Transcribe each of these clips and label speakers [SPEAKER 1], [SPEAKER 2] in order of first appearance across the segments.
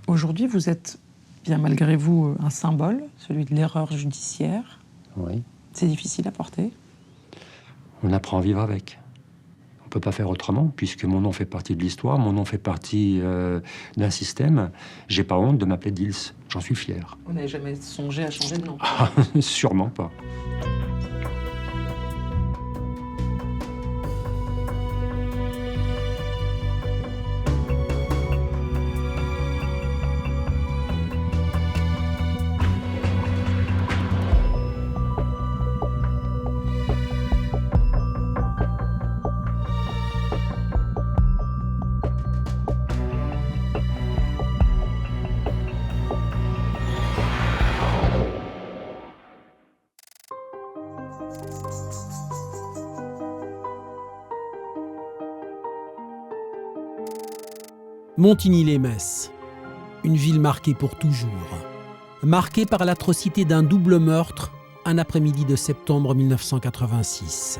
[SPEAKER 1] Aujourd'hui, vous êtes, bien malgré vous, un symbole, celui de l'erreur judiciaire.
[SPEAKER 2] Oui.
[SPEAKER 1] C'est difficile à porter.
[SPEAKER 2] On apprend à vivre avec. On ne peut pas faire autrement, puisque mon nom fait partie de l'histoire, mon nom fait partie d'un système. J'ai pas honte de m'appeler Dils, j'en suis fier.
[SPEAKER 1] Vous n'avez jamais songé à changer de nom?
[SPEAKER 2] Ah, sûrement pas.
[SPEAKER 3] Montigny-lès-Metz, une ville marquée pour toujours. Marquée par l'atrocité d'un double meurtre un après-midi de septembre 1986.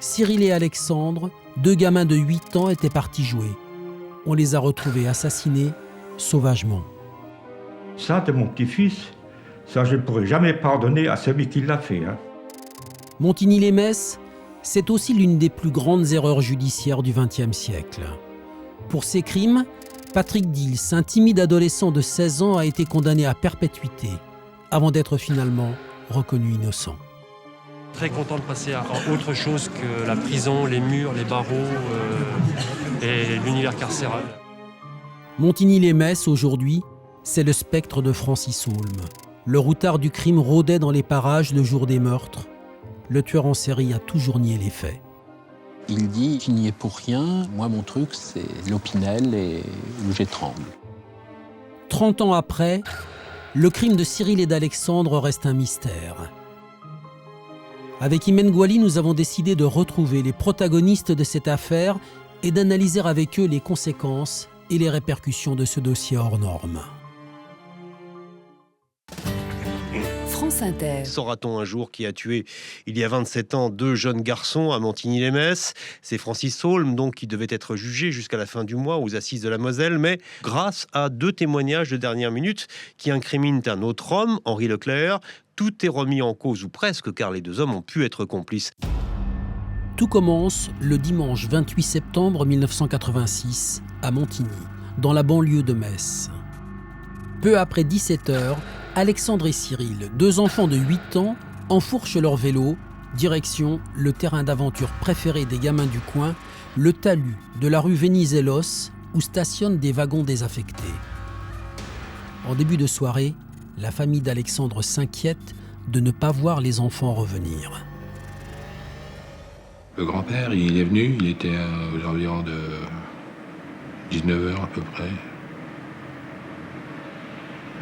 [SPEAKER 3] Cyril et Alexandre, deux gamins de 8 ans, étaient partis jouer. On les a retrouvés assassinés sauvagement.
[SPEAKER 4] Ça, de mon petit-fils, ça, je ne pourrai jamais pardonner à celui qui l'a fait.
[SPEAKER 3] Montigny-lès-Metz, c'est aussi l'une des plus grandes erreurs judiciaires du XXe siècle. Pour ces crimes, Patrick Dils, un timide adolescent de 16 ans, a été condamné à perpétuité, avant d'être finalement reconnu innocent.
[SPEAKER 5] Très content de passer à autre chose que la prison, les murs, les barreaux et l'univers carcéral.
[SPEAKER 3] Montigny-lès-Metz, aujourd'hui, c'est le spectre de Francis Holm. Le routard du crime rôdait dans les parages le jour des meurtres. Le tueur en série a toujours nié les faits.
[SPEAKER 6] Il dit qu'il n'y est pour rien. Moi, mon truc, c'est l'Opinel et où j'étrangle.
[SPEAKER 3] 30 ans après, le crime de Cyril et d'Alexandre reste un mystère. Avec Imen Gouali, nous avons décidé de retrouver les protagonistes de cette affaire et d'analyser avec eux les conséquences et les répercussions de ce dossier hors norme.
[SPEAKER 7] France Inter.
[SPEAKER 8] Saura-t-on un jour qui a tué, il y a 27 ans, 2 jeunes garçons à Montigny-lès-Metz? C'est Francis Holm, donc, qui devait être jugé jusqu'à la fin du mois aux assises de la Moselle, mais grâce à 2 témoignages de dernière minute qui incriminent un autre homme, Henri Leclerc, tout est remis en cause, ou presque, car les 2 hommes ont pu être complices.
[SPEAKER 3] Tout commence le dimanche 28 septembre 1986 à Montigny, dans la banlieue de Metz. Peu après 17h, Alexandre et Cyril, 2 enfants de 8 ans, enfourchent leur vélo, direction le terrain d'aventure préféré des gamins du coin, le talus de la rue Venizelos, où stationnent des wagons désaffectés. En début de soirée, la famille d'Alexandre s'inquiète de ne pas voir les enfants revenir.
[SPEAKER 9] Le grand-père, il est venu, il était aux environs de 19h à peu près.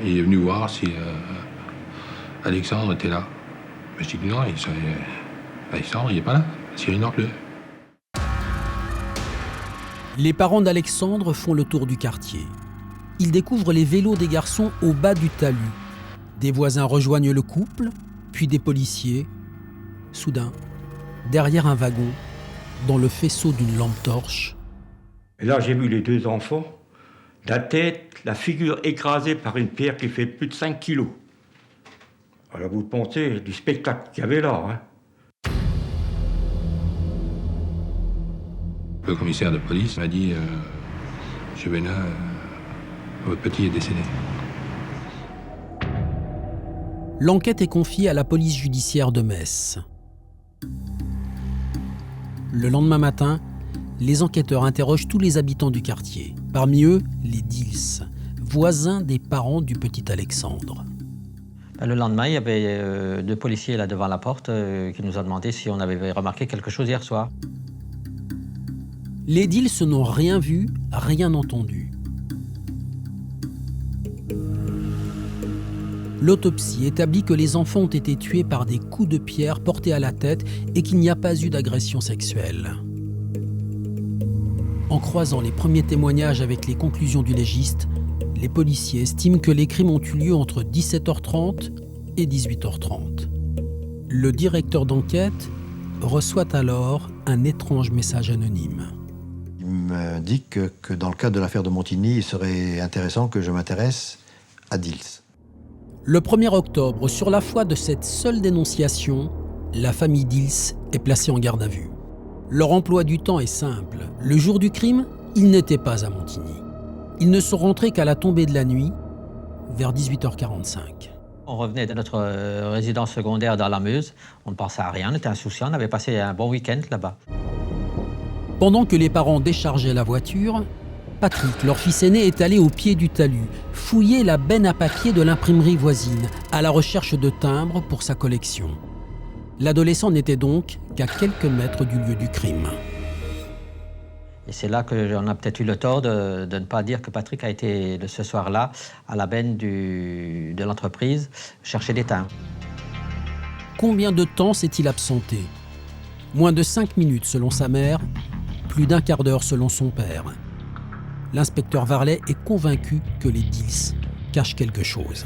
[SPEAKER 9] Il est venu voir si Alexandre était là. Je dis non, Alexandre, il n'est pas là. Cyril non plus.
[SPEAKER 3] Les parents d'Alexandre font le tour du quartier. Ils découvrent les vélos des garçons au bas du talus. Des voisins rejoignent le couple, puis des policiers. Soudain, derrière un wagon, dans le faisceau d'une lampe torche.
[SPEAKER 4] Et là, j'ai vu les 2 enfants, la tête, la figure écrasée par une pierre qui fait plus de 5 kilos. Alors vous pensez du spectacle qu'il y avait là.
[SPEAKER 9] Le commissaire de police m'a dit Monsieur Bénin, votre petit est décédé.
[SPEAKER 3] L'enquête est confiée à la police judiciaire de Metz. Le lendemain matin, les enquêteurs interrogent tous les habitants du quartier. Parmi eux, les Dils, voisins des parents du petit Alexandre.
[SPEAKER 10] Le lendemain, il y avait 2 policiers là devant la porte qui nous ont demandé si on avait remarqué quelque chose hier soir.
[SPEAKER 3] Les Dils n'ont rien vu, rien entendu. L'autopsie établit que les enfants ont été tués par des coups de pierre portés à la tête et qu'il n'y a pas eu d'agression sexuelle. En croisant les premiers témoignages avec les conclusions du légiste, les policiers estiment que les crimes ont eu lieu entre 17h30 et 18h30. Le directeur d'enquête reçoit alors un étrange message anonyme.
[SPEAKER 8] Il
[SPEAKER 11] m'indique que dans le cadre de l'affaire de Montigny, il serait intéressant que je m'intéresse à Dils.
[SPEAKER 3] Le 1er octobre, sur la foi de cette seule dénonciation, la famille Dils est placée en garde à vue. Leur emploi du temps est simple. Le jour du crime, ils n'étaient pas à Montigny. Ils ne sont rentrés qu'à la tombée de la nuit, vers 18h45.
[SPEAKER 10] On revenait de notre résidence secondaire dans la Meuse. On ne pensait à rien, on était insouciants, on avait passé un bon week-end là-bas.
[SPEAKER 3] Pendant que les parents déchargeaient la voiture, Patrick, leur fils aîné, est allé au pied du talus, fouiller la benne à papier de l'imprimerie voisine, à la recherche de timbres pour sa collection. L'adolescent n'était donc qu'à quelques mètres du lieu du crime.
[SPEAKER 10] Et c'est là qu'on a peut-être eu le tort de ne pas dire que Patrick a été ce soir-là à la benne de l'entreprise chercher des timbres.
[SPEAKER 3] Combien de temps s'est-il absenté? Moins de 5 minutes selon sa mère, plus d'un quart d'heure selon son père. L'inspecteur Varlet est convaincu que les Dils cachent quelque chose.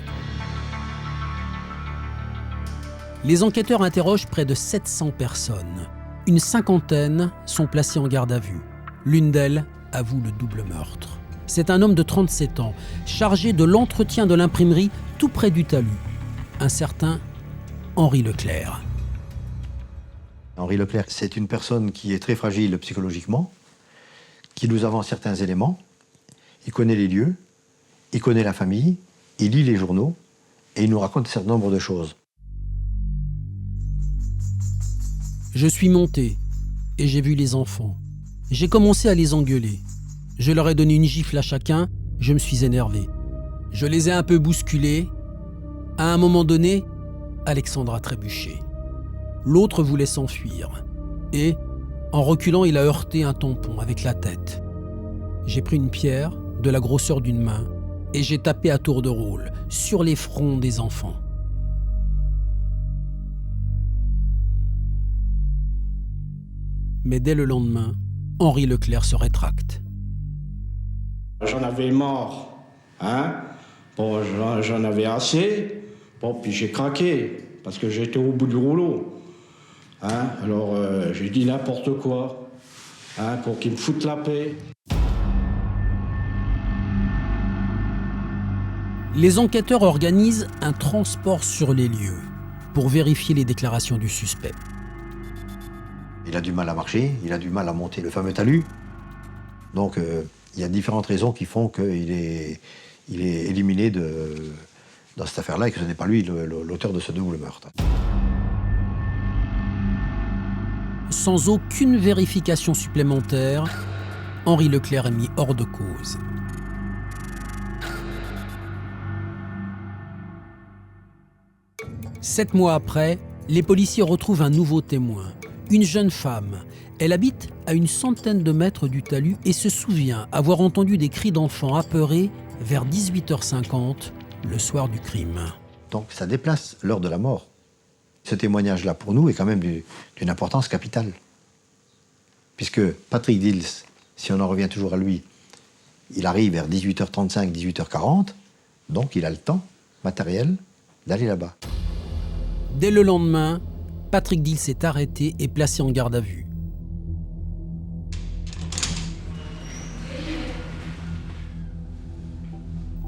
[SPEAKER 3] Les enquêteurs interrogent près de 700 personnes. Une cinquantaine sont placées en garde à vue. L'une d'elles avoue le double meurtre. C'est un homme de 37 ans, chargé de l'entretien de l'imprimerie tout près du talus. Un certain Henri Leclerc.
[SPEAKER 11] Henri Leclerc, c'est une personne qui est très fragile psychologiquement, qui nous avance certains éléments. Il connaît les lieux, il connaît la famille, il lit les journaux et il nous raconte un certain nombre de choses.
[SPEAKER 3] Je suis monté et j'ai vu les enfants. J'ai commencé à les engueuler. Je leur ai donné une gifle à chacun, je me suis énervé. Je les ai un peu bousculés. À un moment donné, Alexandre a trébuché. L'autre voulait s'enfuir. Et, en reculant, il a heurté un tampon avec la tête. J'ai pris une pierre, de la grosseur d'une main, et j'ai tapé à tour de rôle, sur les fronts des enfants. Mais dès le lendemain, Henri Leclerc se rétracte.
[SPEAKER 12] J'en avais marre, hein. Bon, j'en avais assez. Bon, puis j'ai craqué, parce que j'étais au bout du rouleau. Hein, alors, j'ai dit n'importe quoi, hein, pour qu'ils me foutent la paix.
[SPEAKER 3] Les enquêteurs organisent un transport sur les lieux pour vérifier les déclarations du suspect.
[SPEAKER 11] Il a du mal à marcher, il a du mal à monter le fameux talus. Donc, il y a différentes raisons qui font qu'il est éliminé dans cette affaire-là et que ce n'est pas lui l'auteur de ce double meurtre.
[SPEAKER 3] Sans aucune vérification supplémentaire, Henri Leclerc est mis hors de cause. Sept mois après, les policiers retrouvent un nouveau témoin, une jeune femme. Elle habite à une centaine de mètres du talus et se souvient avoir entendu des cris d'enfants apeurés vers 18h50, le soir du crime.
[SPEAKER 11] Donc ça déplace l'heure de la mort. Ce témoignage-là, pour nous, est quand même d'une importance capitale. Puisque Patrick Dils, si on en revient toujours à lui, il arrive vers 18h35, 18h40, donc il a le temps matériel d'aller là-bas.
[SPEAKER 3] Dès le lendemain, Patrick Dils est arrêté et placé en garde à vue.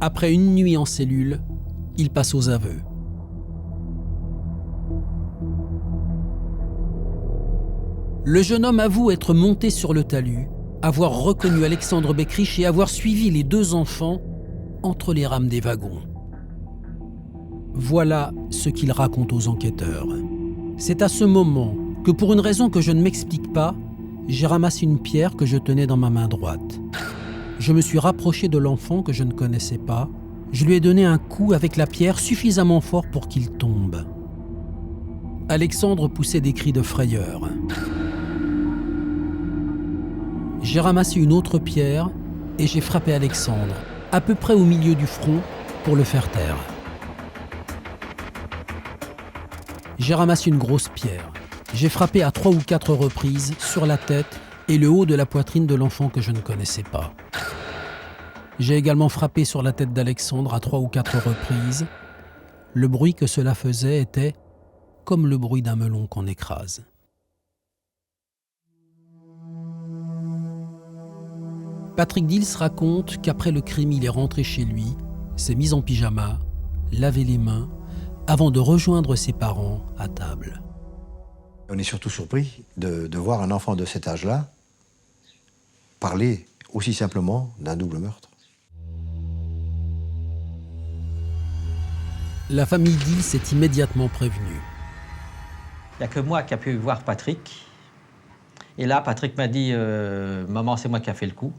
[SPEAKER 3] Après une nuit en cellule, il passe aux aveux. Le jeune homme avoue être monté sur le talus, avoir reconnu Alexandre Beckrich et avoir suivi les deux enfants entre les rames des wagons. Voilà ce qu'il raconte aux enquêteurs. C'est à ce moment que, pour une raison que je ne m'explique pas, j'ai ramassé une pierre que je tenais dans ma main droite. Je me suis rapproché de l'enfant que je ne connaissais pas. Je lui ai donné un coup avec la pierre suffisamment fort pour qu'il tombe. Alexandre poussait des cris de frayeur. J'ai ramassé une autre pierre et j'ai frappé Alexandre, à peu près au milieu du front, pour le faire taire. J'ai ramassé une grosse pierre. J'ai frappé à 3 ou 4 reprises sur la tête et le haut de la poitrine de l'enfant que je ne connaissais pas. J'ai également frappé sur la tête d'Alexandre à 3 ou 4 reprises. Le bruit que cela faisait était comme le bruit d'un melon qu'on écrase. Patrick Dils raconte qu'après le crime, il est rentré chez lui, s'est mis en pyjama, lavé les mains, avant de rejoindre ses parents à table.
[SPEAKER 11] On est surtout surpris de voir un enfant de cet âge-là parler aussi simplement d'un double meurtre.
[SPEAKER 3] La famille Dils est immédiatement prévenue.
[SPEAKER 10] Il n'y a que moi qui a pu voir Patrick. Et là, Patrick m'a dit « Maman, c'est moi qui a fait le coup ».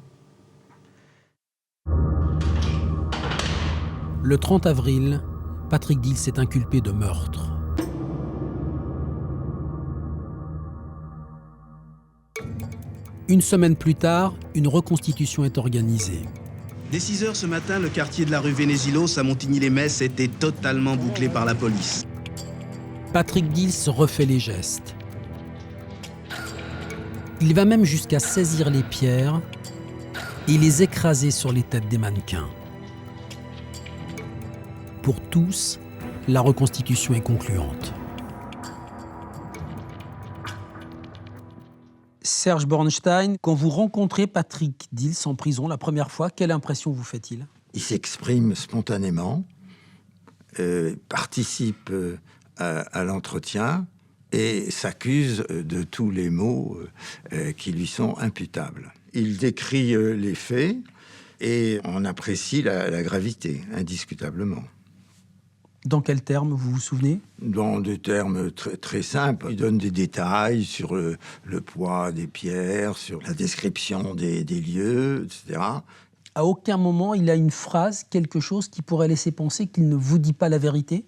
[SPEAKER 3] Le 30 avril, Patrick Dils est inculpé de meurtre. Une semaine plus tard, une reconstitution est organisée.
[SPEAKER 13] Dès 6 h ce matin, le quartier de la rue Vénésilos à Montigny-les-Metz était totalement bouclé par la police.
[SPEAKER 3] Patrick Dils refait les gestes. Il va même jusqu'à saisir les pierres et les écraser sur les têtes des mannequins. Pour tous, la reconstitution est concluante. Serge Bornstein, quand vous rencontrez Patrick Dils en prison la première fois, quelle impression vous fait-il ?
[SPEAKER 14] Il s'exprime spontanément, participe à l'entretien et s'accuse de tous les maux qui lui sont imputables. Il décrit les faits et on apprécie la gravité, indiscutablement.
[SPEAKER 3] Dans quels termes, vous vous souvenez ?
[SPEAKER 14] Dans des termes très simples. Il donne des détails sur le poids des pierres, sur la description des lieux, etc.
[SPEAKER 3] À aucun moment, il a une phrase, quelque chose qui pourrait laisser penser qu'il ne vous dit pas la vérité ?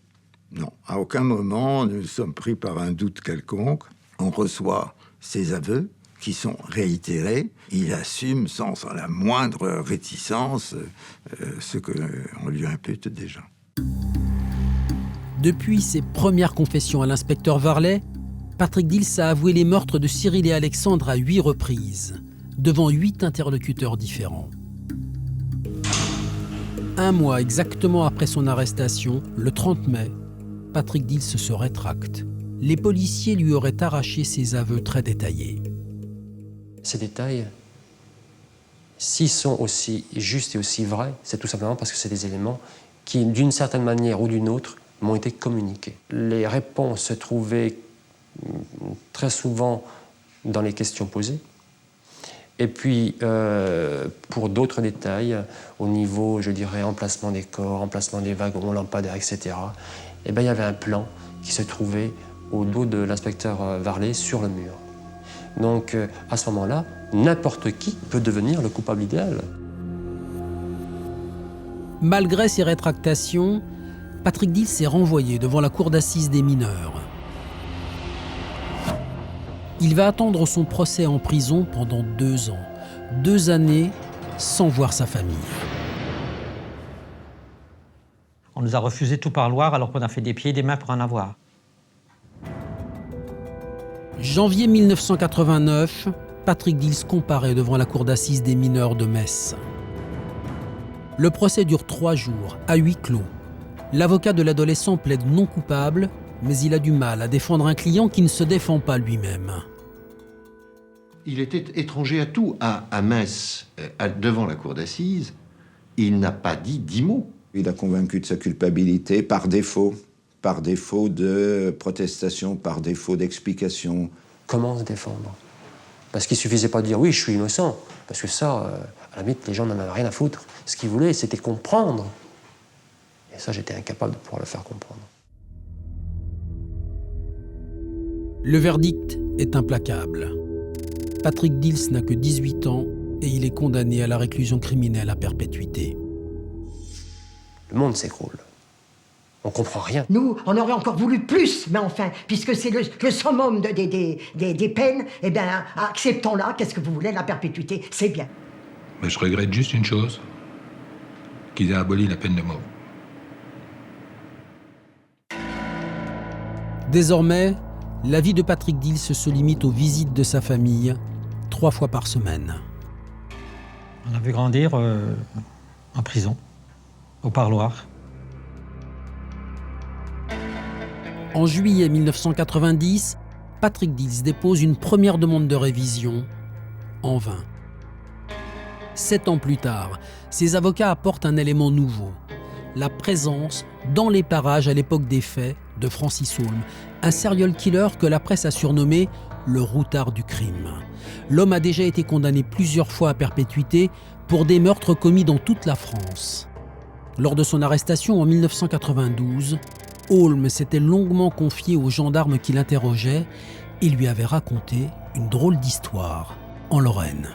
[SPEAKER 14] Non, à aucun moment, nous sommes pris par un doute quelconque. On reçoit ses aveux qui sont réitérés. Il assume sans la moindre réticence ce qu'on lui impute déjà.
[SPEAKER 3] Depuis ses premières confessions à l'inspecteur Varlet, Patrick Dils a avoué les meurtres de Cyril et Alexandre à 8 reprises, devant 8 interlocuteurs différents. Un mois exactement après son arrestation, le 30 mai, Patrick Dils se rétracte. Les policiers lui auraient arraché ses aveux très détaillés.
[SPEAKER 5] Ces détails, s'ils sont aussi justes et aussi vrais, c'est tout simplement parce que c'est des éléments qui, d'une certaine manière ou d'une autre, m'ont été communiqués. Les réponses se trouvaient très souvent dans les questions posées. Et puis, pour d'autres détails, au niveau, je dirais, emplacement des corps, emplacement des wagons, lampadaires, etc., eh bien, il y avait un plan qui se trouvait au dos de l'inspecteur Varlet sur le mur. Donc, à ce moment-là, n'importe qui peut devenir le coupable idéal.
[SPEAKER 3] Malgré ces rétractations, Patrick Dils est renvoyé devant la cour d'assises des mineurs. Il va attendre son procès en prison pendant 2 ans. 2 années sans voir sa famille.
[SPEAKER 10] On nous a refusé tout parloir alors qu'on a fait des pieds et des mains pour en avoir.
[SPEAKER 3] Janvier 1989, Patrick Dils comparaît devant la cour d'assises des mineurs de Metz. Le procès dure 3 jours, à huis clos. L'avocat de l'adolescent plaide non coupable, mais il a du mal à défendre un client qui ne se défend pas lui-même.
[SPEAKER 15] Il était étranger à tout. À Metz, devant la cour d'assises, il n'a pas dit 10 mots.
[SPEAKER 16] Il a convaincu de sa culpabilité par défaut de protestation, par défaut d'explication.
[SPEAKER 5] Comment se défendre ? Parce qu'il ne suffisait pas de dire « oui, je suis innocent », parce que ça, à la limite, les gens n'en avaient rien à foutre. Ce qu'ils voulaient, c'était comprendre. Et ça, j'étais incapable de pouvoir le faire comprendre.
[SPEAKER 3] Le verdict est implacable. Patrick Dils n'a que 18 ans et il est condamné à la réclusion criminelle à perpétuité.
[SPEAKER 5] Le monde s'écroule. On comprend rien.
[SPEAKER 17] Nous, on aurait encore voulu plus, mais enfin, puisque c'est le summum des peines, eh bien, acceptons-la. Qu'est-ce que vous voulez, la perpétuité, c'est bien.
[SPEAKER 9] Mais je regrette juste une chose, qu'ils aient aboli la peine de mort.
[SPEAKER 3] Désormais, la vie de Patrick Dils se limite aux visites de sa famille, 3 fois par semaine.
[SPEAKER 10] On l'a vu grandir en prison, au parloir.
[SPEAKER 3] En juillet 1990, Patrick Dils dépose une première demande de révision, en vain. 7 ans plus tard, ses avocats apportent un élément nouveau. La présence, dans les parages à l'époque des faits, de Francis Holm, un serial killer que la presse a surnommé le routard du crime. L'homme a déjà été condamné plusieurs fois à perpétuité pour des meurtres commis dans toute la France. Lors de son arrestation en 1992, Holm s'était longuement confié aux gendarmes qui l'interrogeaient et lui avait raconté une drôle d'histoire en Lorraine.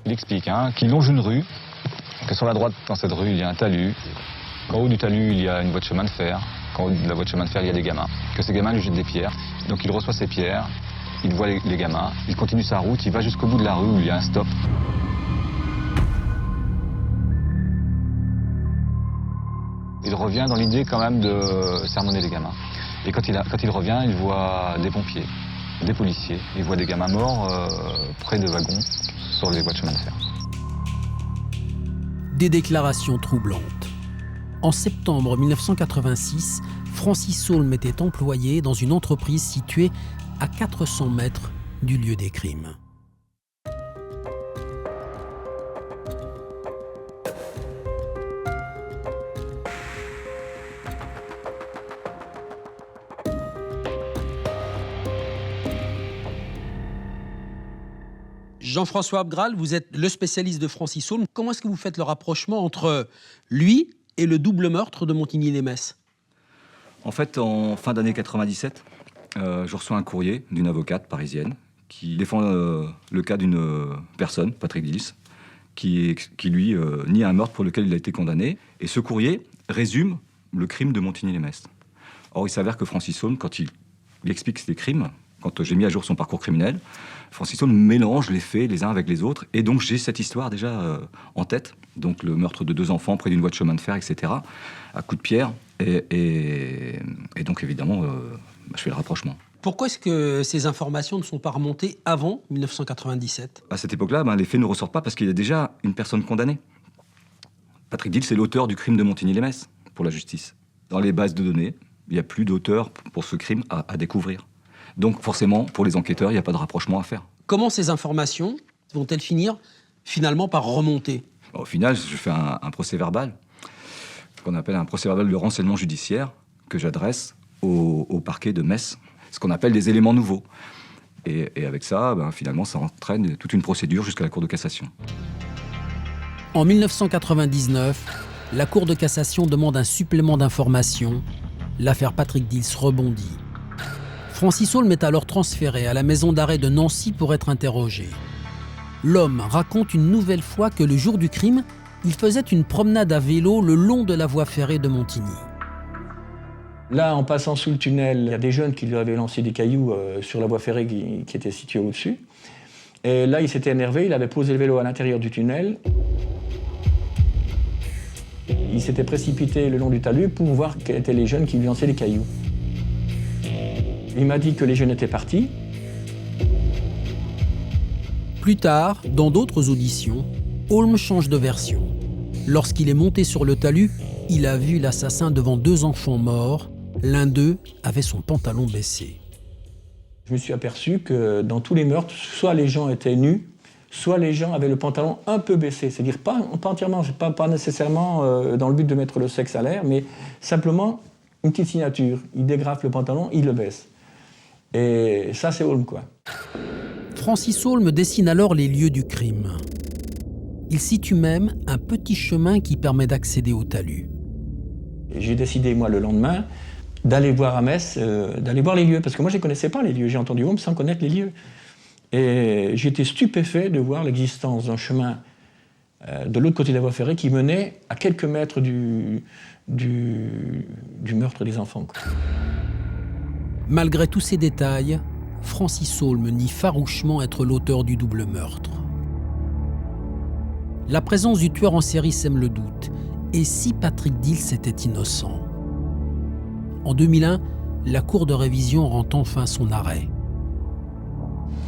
[SPEAKER 18] Il explique qu'il longe une rue, que sur la droite, dans cette rue, il y a un talus, qu'en haut du talus, il y a une voie de chemin de fer, qu'en haut de la voie de chemin de fer, il y a des gamins, que ces gamins lui jettent des pierres. Donc il reçoit ces pierres, il voit les gamins, il continue sa route, il va jusqu'au bout de la rue où il y a un stop. Il revient dans l'idée quand même de sermonner les gamins. Et quand il revient, il voit des pompiers, des policiers, il voit des gamins morts près de wagons sur les voies de chemin de fer.
[SPEAKER 3] Des déclarations troublantes. En septembre 1986, Francis Holm était employé dans une entreprise située à 400 mètres du lieu des crimes. Jean-François Abgral, vous êtes le spécialiste de Francis Holm. Comment est-ce que vous faites le rapprochement entre lui et le double meurtre de Montigny-lès-Metz ?
[SPEAKER 19] En fait, en fin d'année 97, je reçois un courrier d'une avocate parisienne qui défend le cas d'une personne, Patrick Dils, qui lui nie un meurtre pour lequel il a été condamné. Et ce courrier résume le crime de Montigny-lès-Metz. Or, il s'avère que Francis Holm, quand il explique ces crimes, quand j'ai mis à jour son parcours criminel, Francis Holm mélange les faits les uns avec les autres. Et donc, j'ai cette histoire déjà en tête. Donc, le meurtre de 2 enfants près d'une voie de chemin de fer, etc., à coups de pierre. Et donc, évidemment, je fais le rapprochement.
[SPEAKER 3] Pourquoi est-ce que ces informations ne sont pas remontées avant 1997 ?
[SPEAKER 19] À cette époque-là, les faits ne ressortent pas parce qu'il y a déjà une personne condamnée. Patrick Dils est l'auteur du crime de Montigny-lès-Metz pour la justice. Dans les bases de données, il n'y a plus d'auteur pour ce crime à découvrir. Donc forcément, pour les enquêteurs, il n'y a pas de rapprochement à faire.
[SPEAKER 3] Comment ces informations vont-elles finir finalement par remonter ?
[SPEAKER 19] Au final, je fais un procès-verbal, qu'on appelle un procès-verbal de renseignement judiciaire, que j'adresse au parquet de Metz, ce qu'on appelle des éléments nouveaux. Et avec ça, finalement, ça entraîne toute une procédure jusqu'à la Cour de cassation.
[SPEAKER 3] En 1999, la Cour de cassation demande un supplément d'informations. L'affaire Patrick Dils rebondit. Francis Holm est alors transféré à la maison d'arrêt de Nancy pour être interrogé. L'homme raconte une nouvelle fois que le jour du crime, il faisait une promenade à vélo le long de la voie ferrée de Montigny.
[SPEAKER 20] Là, en passant sous le tunnel, il y a des jeunes qui lui avaient lancé des cailloux sur la voie ferrée qui était située au-dessus. Et là, il s'était énervé, il avait posé le vélo à l'intérieur du tunnel. Il s'était précipité le long du talus pour voir quels étaient les jeunes qui lui lançaient des cailloux. Il m'a dit que les jeunes étaient partis.
[SPEAKER 3] Plus tard, dans d'autres auditions, Holm change de version. Lorsqu'il est monté sur le talus, il a vu l'assassin devant 2 enfants morts. L'un d'eux avait son pantalon baissé.
[SPEAKER 20] Je me suis aperçu que dans tous les meurtres, soit les gens étaient nus, soit les gens avaient le pantalon un peu baissé. C'est-à-dire pas entièrement, pas nécessairement dans le but de mettre le sexe à l'air, mais simplement une petite signature. Il dégrafe le pantalon, il le baisse. Et ça, c'est Holm, quoi.
[SPEAKER 3] Francis Holm dessine alors les lieux du crime. Il situe même un petit chemin qui permet d'accéder au talus.
[SPEAKER 20] J'ai décidé, moi, le lendemain, d'aller voir à Metz, d'aller voir les lieux. Parce que moi, je ne connaissais pas les lieux. J'ai entendu Holm sans connaître les lieux. Et j'étais stupéfait de voir l'existence d'un chemin de l'autre côté de la voie ferrée qui menait à quelques mètres du meurtre des enfants, quoi.
[SPEAKER 3] Malgré tous ces détails, Francis Holm nie farouchement être l'auteur du double meurtre. La présence du tueur en série sème le doute. Et si Patrick Dils était innocent ? En 2001, la Cour de révision rend enfin son arrêt.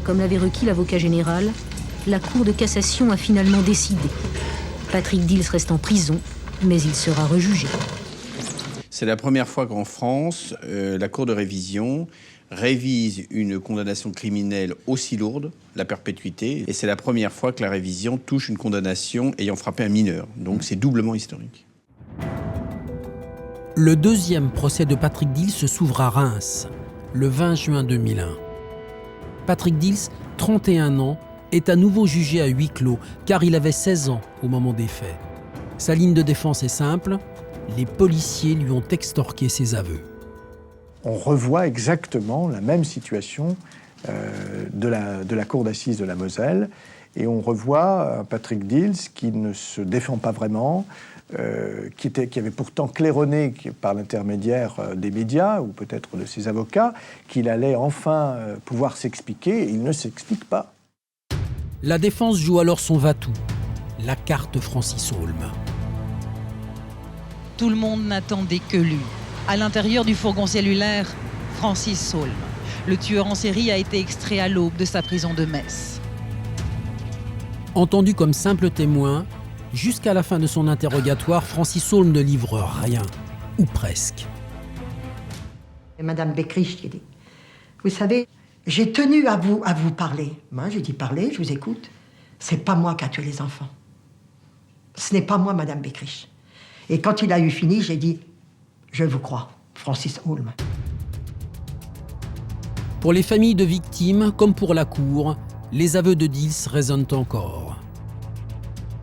[SPEAKER 21] Comme l'avait requis l'avocat général, la Cour de cassation a finalement décidé. Patrick Dils reste en prison, mais il sera rejugé.
[SPEAKER 22] C'est la première fois qu'en France, la Cour de révision
[SPEAKER 1] révise une condamnation criminelle aussi lourde, la perpétuité, et c'est la première fois que la révision touche une condamnation ayant frappé un mineur. Donc c'est doublement historique.
[SPEAKER 3] Le deuxième procès de Patrick Dils s'ouvre à Reims, le 20 juin 2001. Patrick Dils, 31 ans, est à nouveau jugé à huis clos, car il avait 16 ans au moment des faits. Sa ligne de défense est simple, les policiers lui ont extorqué ses aveux.
[SPEAKER 22] On revoit exactement la même situation de la cour d'assises de la Moselle, et on revoit un Patrick Dils qui ne se défend pas vraiment, qui avait pourtant claironné par l'intermédiaire des médias ou peut-être de ses avocats qu'il allait enfin pouvoir s'expliquer, et il ne s'explique pas.
[SPEAKER 3] La défense joue alors son va-tout, la carte Francis Holm.
[SPEAKER 23] Tout le monde n'attendait que lui. À l'intérieur du fourgon cellulaire, Francis Holm. Le tueur en série a été extrait à l'aube de sa prison de Metz.
[SPEAKER 3] Entendu comme simple témoin, jusqu'à la fin de son interrogatoire, Francis Holm ne livre rien, ou presque.
[SPEAKER 17] Madame Beckrich qui dit, vous savez, j'ai tenu à vous parler. Moi, j'ai dit parler, je vous écoute. C'est pas moi qui a tué les enfants. Ce n'est pas moi, Madame Beckrich. Et quand il a eu fini, j'ai dit, je vous crois, Francis Holm.
[SPEAKER 3] Pour les familles de victimes, comme pour la cour, les aveux de Dils résonnent encore.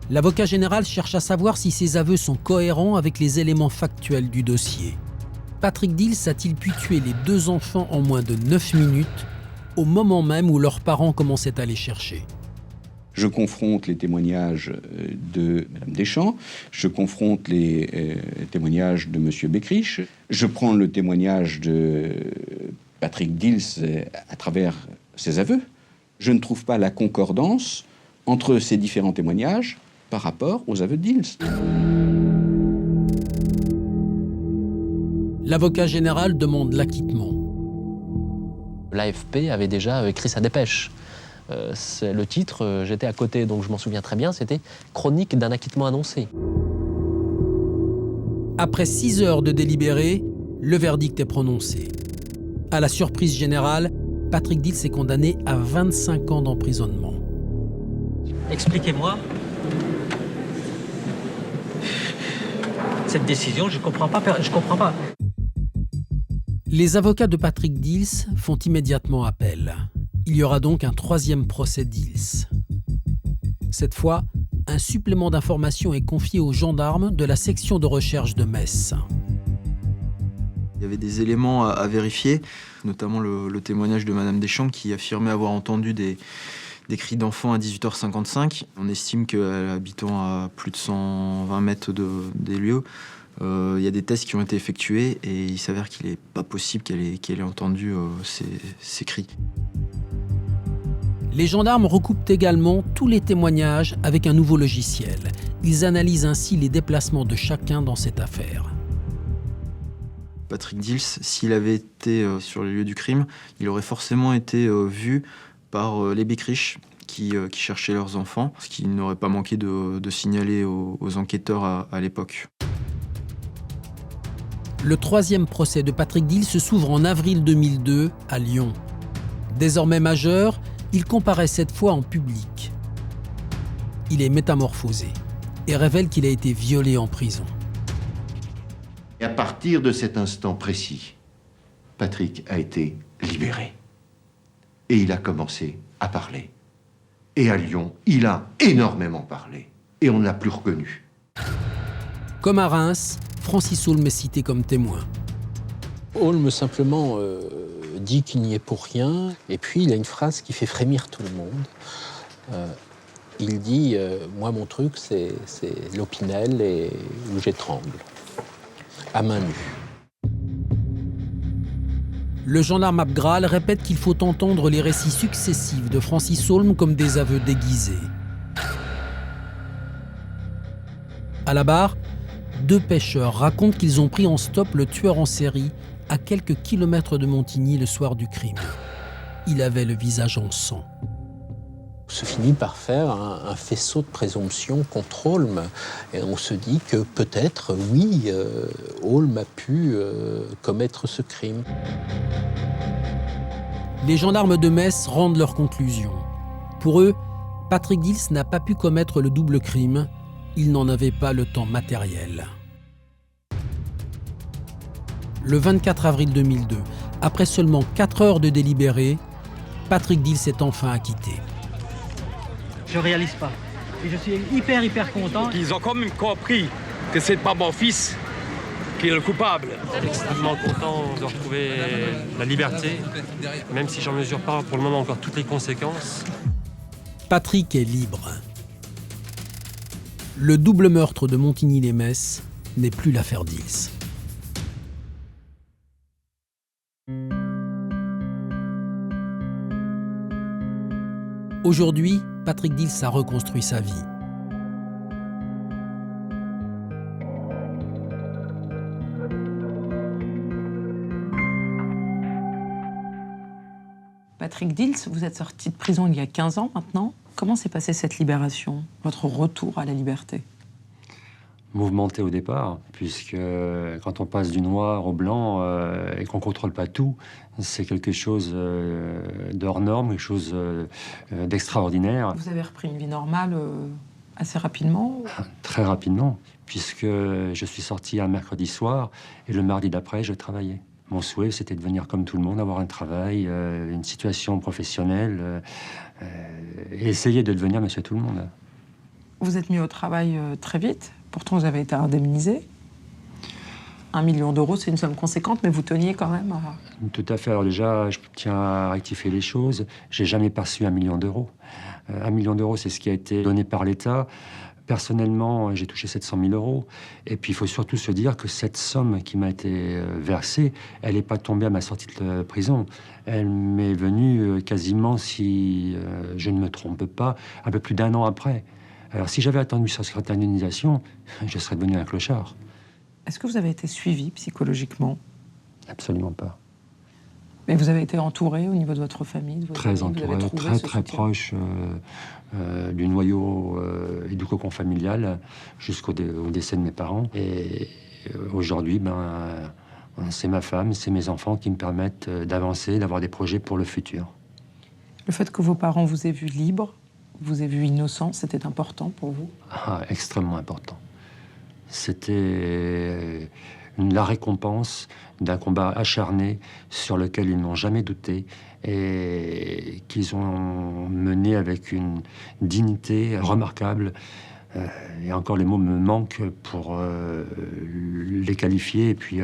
[SPEAKER 3] L'avocat général cherche à savoir si ces aveux sont cohérents avec les éléments factuels du dossier. Patrick Dils a-t-il pu tuer les 2 enfants en moins de 9 minutes, au moment même où leurs parents commençaient à les chercher?
[SPEAKER 16] Je confronte les témoignages de Mme Deschamps, je confronte les témoignages de M. Beckrich, je prends le témoignage de Patrick Dils à travers ses aveux. Je ne trouve pas la concordance entre ces différents témoignages par rapport aux aveux de Dils.
[SPEAKER 3] L'avocat général demande l'acquittement.
[SPEAKER 5] L'AFP avait déjà écrit sa dépêche. Le titre, j'étais à côté, donc je m'en souviens très bien, c'était « Chronique d'un acquittement annoncé ».
[SPEAKER 3] Après 6 heures de délibéré, le verdict est prononcé. À la surprise générale, Patrick Dils est condamné à 25 ans d'emprisonnement.
[SPEAKER 10] Expliquez-moi. Cette décision, je comprends pas.
[SPEAKER 3] Les avocats de Patrick Dils font immédiatement appel. Il y aura donc un 3e procès Dils. Cette fois, un supplément d'information est confié aux gendarmes de la section de recherche de Metz.
[SPEAKER 24] Il y avait des éléments à vérifier, notamment le témoignage de Madame Deschamps qui affirmait avoir entendu des cris d'enfants à 18h55. On estime qu'elle habitant à plus de 120 mètres des lieux, il y a des tests qui ont été effectués et il s'avère qu'il n'est pas possible qu'elle ait entendu ces cris.
[SPEAKER 3] Les gendarmes recoupent également tous les témoignages avec un nouveau logiciel. Ils analysent ainsi les déplacements de chacun dans cette affaire.
[SPEAKER 24] Patrick Dils, s'il avait été sur les lieux du crime, il aurait forcément été vu par les Beckrich qui cherchaient leurs enfants, ce qui n'aurait pas manqué de signaler aux enquêteurs à l'époque.
[SPEAKER 3] Le 3e procès de Patrick Dils s'ouvre en avril 2002 à Lyon. Désormais majeur, il comparaît cette fois en public. Il est métamorphosé et révèle qu'il a été violé en prison.
[SPEAKER 15] Et à partir de cet instant précis, Patrick a été libéré. Et il a commencé à parler. Et à Lyon, il a énormément parlé. Et on ne l'a plus reconnu.
[SPEAKER 3] Comme à Reims, Francis Holm est cité comme témoin.
[SPEAKER 6] Holm simplement dit qu'il n'y est pour rien, et puis il a une phrase qui fait frémir tout le monde. Il dit moi mon truc c'est l'Opinel et où j'étrangle, à main nue.
[SPEAKER 3] Le gendarme Abgral répète qu'il faut entendre les récits successifs de Francis Holm comme des aveux déguisés. À la barre, 2 pêcheurs racontent qu'ils ont pris en stop le tueur en série à quelques kilomètres de Montigny le soir du crime. Il avait le visage en sang.
[SPEAKER 6] On se finit par faire un faisceau de présomption contre Holm. Et on se dit que peut-être, oui, Holm a pu commettre ce crime.
[SPEAKER 3] Les gendarmes de Metz rendent leurs conclusions. Pour eux, Patrick Dils n'a pas pu commettre le double crime. Il n'en avait pas le temps matériel. Le 24 avril 2002, après seulement 4 heures de délibéré, Patrick Dils est enfin acquitté.
[SPEAKER 2] Je réalise pas. Et je suis hyper content.
[SPEAKER 4] Ils ont quand même compris que c'est pas mon fils qui est le coupable.
[SPEAKER 5] Extrêmement content de retrouver la liberté, même si j'en mesure pas pour le moment encore toutes les conséquences.
[SPEAKER 3] Patrick est libre. Le double meurtre de Montigny-lès-Metz n'est plus l'affaire Dils. Aujourd'hui, Patrick Dils a reconstruit sa vie.
[SPEAKER 7] Patrick Dils, vous êtes sorti de prison il y a 15 ans maintenant. Comment s'est passée cette libération, votre retour à la liberté?
[SPEAKER 5] Mouvementé au départ, puisque quand on passe du noir au blanc et qu'on ne contrôle pas tout, c'est quelque chose de hors norme, quelque chose d'extraordinaire.
[SPEAKER 7] Vous avez repris une vie normale assez rapidement?
[SPEAKER 5] Très rapidement, puisque je suis sorti un mercredi soir et le mardi d'après, je travaillais. Mon souhait, c'était de devenir comme tout le monde, avoir un travail, une situation professionnelle, et essayer de devenir monsieur tout le monde.
[SPEAKER 7] Vous êtes mis au travail très vite, pourtant vous avez été indemnisé. 1 million d'euros, c'est une somme conséquente, mais vous teniez quand même à...
[SPEAKER 5] Tout à fait. Alors déjà, je tiens à rectifier les choses. J'ai jamais perçu 1 million d'euros. 1 million d'euros, c'est ce qui a été donné par l'État. Personnellement, j'ai touché 700 000 euros. Et puis, il faut surtout se dire que cette somme qui m'a été versée, elle n'est pas tombée à ma sortie de prison. Elle m'est venue quasiment, si je ne me trompe pas, un peu plus d'1 an après. Alors, si j'avais attendu cette indemnisation, je serais devenu un clochard.
[SPEAKER 7] Est-ce que vous avez été suivi psychologiquement?
[SPEAKER 5] Absolument pas.
[SPEAKER 7] Mais vous avez été entouré au niveau de votre famille, de votre
[SPEAKER 5] très
[SPEAKER 7] famille,
[SPEAKER 5] entouré, très proche du noyau et du cocon familial jusqu'au décès de mes parents. Et aujourd'hui, c'est ma femme, c'est mes enfants qui me permettent d'avancer, d'avoir des projets pour le futur.
[SPEAKER 7] Le fait que vos parents vous aient vu libre, vous aient vu innocent, c'était important pour vous?
[SPEAKER 5] Extrêmement important. C'était la récompense d'un combat acharné sur lequel ils n'ont jamais douté et qu'ils ont mené avec une dignité remarquable. Et encore, les mots me manquent pour les qualifier et puis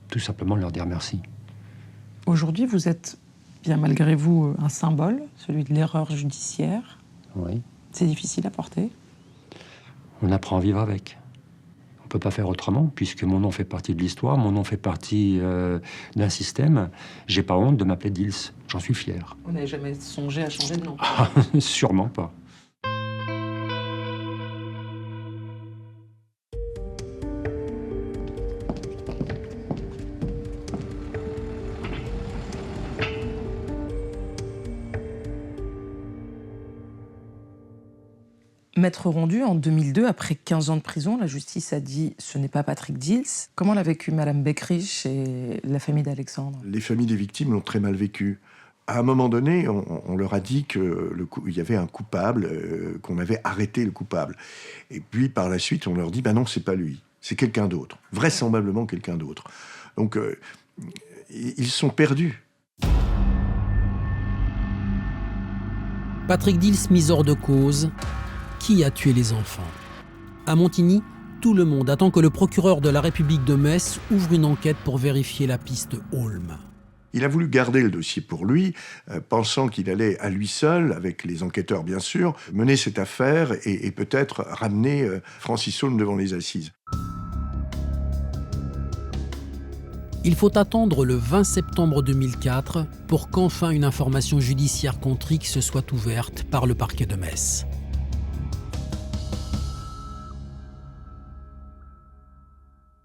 [SPEAKER 5] tout simplement leur dire merci.
[SPEAKER 7] Aujourd'hui, vous êtes, bien malgré vous, un symbole, celui de l'erreur judiciaire.
[SPEAKER 5] Oui.
[SPEAKER 7] C'est difficile à porter.
[SPEAKER 5] On apprend à vivre avec. On ne peut pas faire autrement, puisque mon nom fait partie de l'histoire, mon nom fait partie d'un système. J'ai pas honte de m'appeler Dils, j'en suis fier.
[SPEAKER 7] Vous n'avez jamais songé à changer de nom?
[SPEAKER 5] Sûrement pas.
[SPEAKER 7] Maître Rondu, en 2002, après 15 ans de prison, la justice a dit « ce n'est pas Patrick Dils ». Comment l'a vécu Madame Beckrich et la famille d'Alexandre?
[SPEAKER 8] Les familles des victimes l'ont très mal vécu. À un moment donné, on leur a dit qu'il y avait un coupable, qu'on avait arrêté le coupable. Et puis, par la suite, on leur dit « non, c'est pas lui, c'est quelqu'un d'autre, vraisemblablement quelqu'un d'autre ». Donc, ils sont perdus.
[SPEAKER 3] Patrick Dils mis hors de cause. Qui a tué les enfants? À Montigny, tout le monde attend que le procureur de la République de Metz ouvre une enquête pour vérifier la piste Holm.
[SPEAKER 8] Il a voulu garder le dossier pour lui, pensant qu'il allait à lui seul, avec les enquêteurs bien sûr, mener cette affaire et peut-être ramener Francis Holm devant les assises.
[SPEAKER 3] Il faut attendre le 20 septembre 2004 pour qu'enfin une information judiciaire contre X soit ouverte par le parquet de Metz.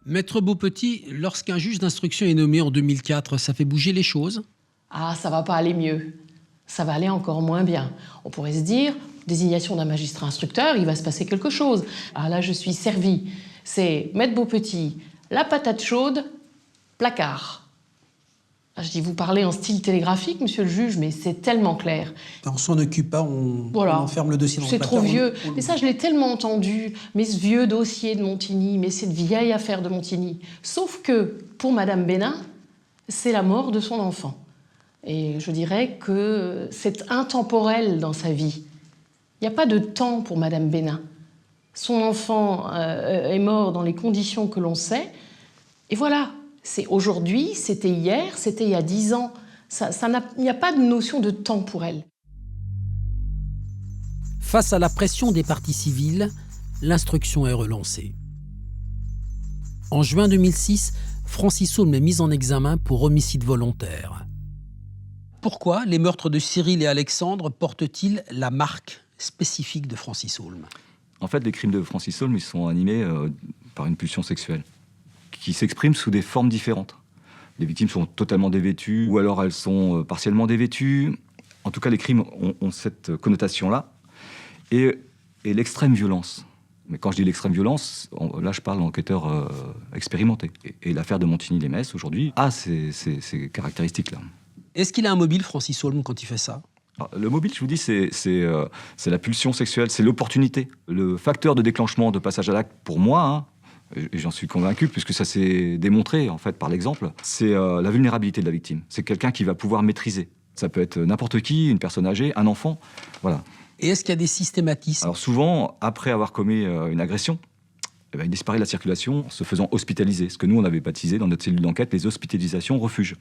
[SPEAKER 3] Maître Beaupetit, lorsqu'un juge d'instruction est nommé en 2004, ça fait bouger les choses?
[SPEAKER 25] Ah, ça va pas aller mieux. Ça va aller encore moins bien. On pourrait se dire, désignation d'un magistrat instructeur, il va se passer quelque chose. Ah là, je suis servie. C'est Maître Beaupetit, la patate chaude, placard. Je dis, vous parlez en style télégraphique, monsieur le juge, mais c'est tellement clair.
[SPEAKER 3] On s'en occupe pas, on enferme le dossier dans le
[SPEAKER 25] C'est
[SPEAKER 3] placard.
[SPEAKER 25] trop vieux. Mais ça, je l'ai tellement entendu. Mais ce vieux dossier de Montigny, mais cette vieille affaire de Montigny. Sauf que, pour Madame Bénin, c'est la mort de son enfant. Et je dirais que c'est intemporel dans sa vie. Il n'y a pas de temps pour Madame Bénin. Son enfant est mort dans les conditions que l'on sait. Et voilà. C'est aujourd'hui, c'était hier, c'était il y a 10 ans. Il n'y a pas de notion de temps pour elle.
[SPEAKER 3] Face à la pression des parties civiles, l'instruction est relancée. En juin 2006, Francis Saulme est mis en examen pour homicide volontaire. Pourquoi les meurtres de Cyril et Alexandre portent-ils la marque spécifique de Francis Saulme?
[SPEAKER 19] En fait, les crimes de Francis Saulme, ils sont animés par une pulsion sexuelle qui s'exprime sous des formes différentes. Les victimes sont totalement dévêtues, ou alors elles sont partiellement dévêtues. En tout cas, les crimes ont cette connotation-là. Et l'extrême violence. Mais quand je dis l'extrême violence, là je parle d'enquêteurs expérimentés. Et l'affaire de Montigny-lès-Metz, aujourd'hui, a ces caractéristiques-là.
[SPEAKER 3] Est-ce qu'il a un mobile, Francis Saulme, quand il fait ça?
[SPEAKER 19] Alors, le mobile, je vous dis, c'est la pulsion sexuelle, c'est l'opportunité. Le facteur de déclenchement de passage à l'acte, pour moi, hein, et j'en suis convaincu, puisque ça s'est démontré en fait par l'exemple, c'est la vulnérabilité de la victime. C'est quelqu'un qui va pouvoir maîtriser. Ça peut être n'importe qui, une personne âgée, un enfant, voilà.
[SPEAKER 3] Et est-ce qu'il y a des systématismes?
[SPEAKER 19] Alors souvent, après avoir commis une agression, il disparaît de la circulation en se faisant hospitaliser. Ce que nous, on avait baptisé dans notre cellule d'enquête les hospitalisations refuges.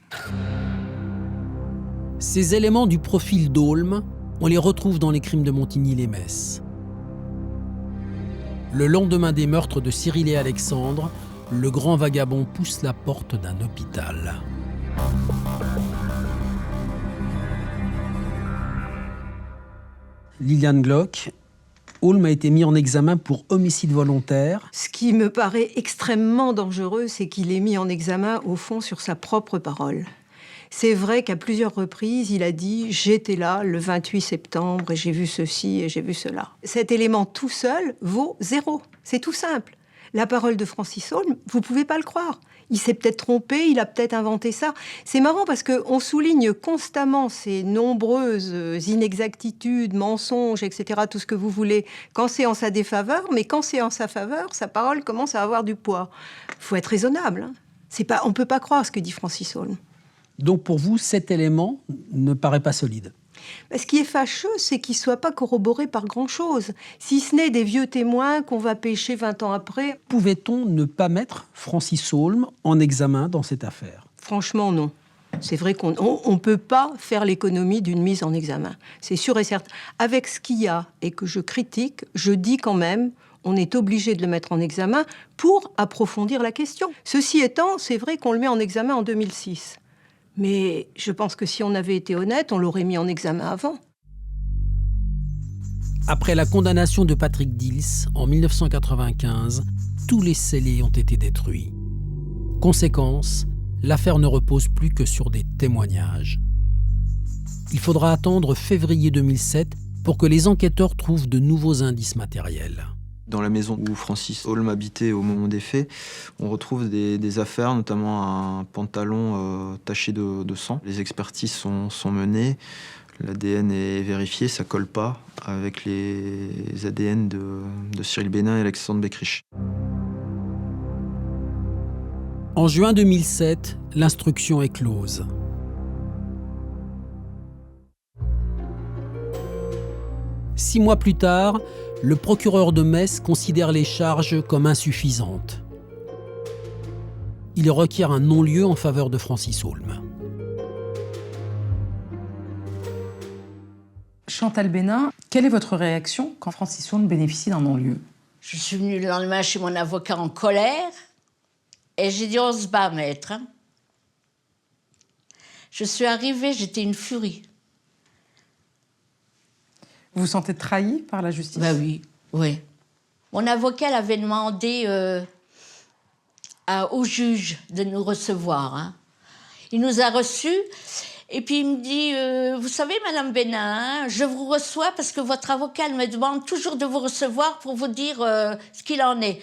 [SPEAKER 3] Ces éléments du profil d'Aulme, on les retrouve dans les crimes de Montigny-lès-Metz. Le lendemain des meurtres de Cyril et Alexandre, le grand vagabond pousse la porte d'un hôpital. Liliane Glock, Aulme a été mis en examen pour homicide volontaire.
[SPEAKER 17] Ce qui me paraît extrêmement dangereux, c'est qu'il est mis en examen, au fond, sur sa propre parole. C'est vrai qu'à plusieurs reprises, il a dit « j'étais là le 28 septembre et j'ai vu ceci et j'ai vu cela ». Cet élément tout seul vaut 0. C'est tout simple. La parole de Francis Saulme, vous ne pouvez pas le croire. Il s'est peut-être trompé, il a peut-être inventé ça. C'est marrant parce qu'on souligne constamment ces nombreuses inexactitudes, mensonges, etc., tout ce que vous voulez, quand c'est en sa défaveur, mais quand c'est en sa faveur, sa parole commence à avoir du poids. Il faut être raisonnable. Hein. On ne peut pas croire ce que dit Francis Saulme.
[SPEAKER 3] Donc pour vous, cet élément ne paraît pas solide?
[SPEAKER 17] Ce qui est fâcheux, c'est qu'il ne soit pas corroboré par grand-chose. Si ce n'est des vieux témoins qu'on va pêcher 20 ans après.
[SPEAKER 3] Pouvait-on ne pas mettre Francis Saulme en examen dans cette affaire?
[SPEAKER 17] Franchement, non. C'est vrai qu'on ne peut pas faire l'économie d'une mise en examen. C'est sûr et certain. Avec ce qu'il y a et que je critique, je dis quand même, on est obligé de le mettre en examen pour approfondir la question. Ceci étant, c'est vrai qu'on le met en examen en 2006. Mais je pense que si on avait été honnête, on l'aurait mis en examen avant.
[SPEAKER 3] Après la condamnation de Patrick Dils en 1995, tous les scellés ont été détruits. Conséquence, l'affaire ne repose plus que sur des témoignages. Il faudra attendre février 2007 pour que les enquêteurs trouvent de nouveaux indices matériels.
[SPEAKER 24] Dans la maison où Francis Saulme habitait au moment des faits, on retrouve des affaires, notamment un pantalon taché de sang. Les expertises sont menées, l'ADN est vérifié, ça colle pas avec les ADN de Cyril Bénin et Alexandre Beckrich.
[SPEAKER 3] En juin 2007, l'instruction est close. Six mois plus tard, le procureur de Metz considère les charges comme insuffisantes. Il requiert un non-lieu en faveur de Francis Saulme.
[SPEAKER 7] Chantal Bénin, quelle est votre réaction quand Francis Saulme bénéficie d'un non-lieu?
[SPEAKER 9] Je suis venue le lendemain chez mon avocat en colère et j'ai dit on se bat, maître. Hein. Je suis arrivée, j'étais une furie.
[SPEAKER 7] Vous vous sentez trahi par la justice?
[SPEAKER 9] Ben oui, oui. Mon avocat avait demandé au juge de nous recevoir. Hein. Il nous a reçus et puis il me dit vous savez, Madame Bénin, hein, je vous reçois parce que votre avocat me demande toujours de vous recevoir pour vous dire ce qu'il en est.